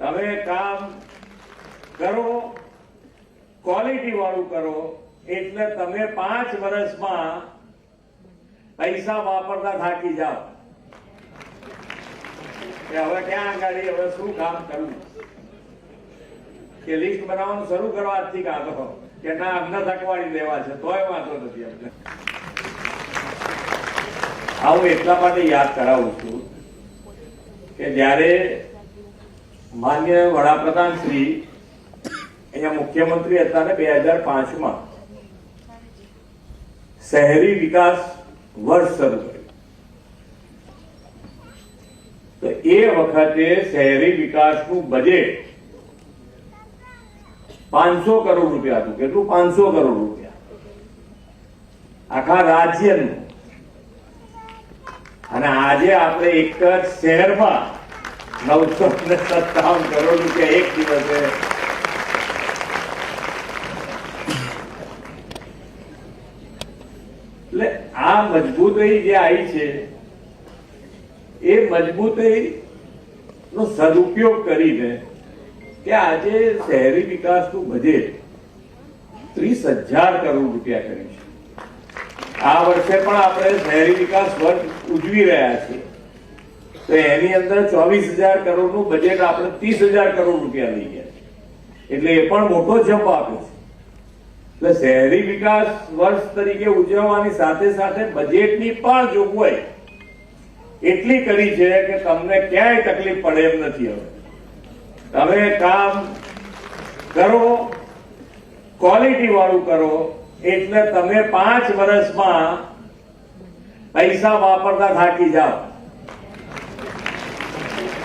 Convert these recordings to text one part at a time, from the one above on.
તમે કામ કરો, ક્વોલિટી વાળું કરો, એટલે તમે 5 વર્ષમાં પૈસા વાપરતા થાકી જાઓ કે હવે ક્યાં આગળ હવે શું કામ કરવું, કે લિસ્ટ બનાવવાનું શરૂ કરવા આજથી કાઢો કે ના અમને થકવાડી દેવા છે તોય વાંધો નથી અમને. હું એટલા માટે યાદ કરાવું છું કે જ્યારે માન્ય વડાપ્રધાન શ્રી અહીંયા મુખ્યમંત્રી હતા ને 2005માં શહેરી વિકાસ વર્ષ શરૂ કર્યું, તો એ વખતે શહેરી વિકાસનું બજેટ 500 કરોડ રૂપિયા હતું. કેટલું? 500 કરોડ રૂપિયા આખા રાજ્યનું. અને આજે આપણે એક જ શહેરમાં 957 કરોડ રૂપિયા એક દિવસે. એટલે આ મજબૂતી જે આવી છે એ મજબૂતી નો સદુપયોગ કરીને કે આજે શહેરી વિકાસનું બજેટ 30,000 કરોડ રૂપિયા કર્યું છે. આ વર્ષે પણ આપણે શહેરી વિકાસ વર્ષ ઉજવી રહ્યા છીએ, તો એની અંદર 24,000 કરોડનું બજેટ આપણે 30,000 કરોડ રૂપિયા લઈ ગયા, એટલે એ પણ મોટો જમ્પ આપ્યો છે. એટલે શહેરી વિકાસ વર્ષ તરીકે ઉજવવાની સાથે સાથે બજેટની પણ જોગવાઈ એટલી કરી છે કે તમને ક્યાંય તકલીફ પડે એમ નથી. હવે તમે કામ કરો, ક્વોલિટી વાળું કરો, એટલે તમે 5 વર્ષમાં પૈસા વાપરતા થાકી જાઓ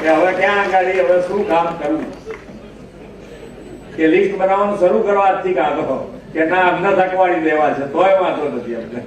કે હવે ક્યાં આગળ હવે શું કામ કરવું, કે લિસ્ટ બનાવવાનું શરૂ કરવા આજથી કાઢો કે ના અમને થકવાડી દેવા છે તોય વાંધો નથી અમને.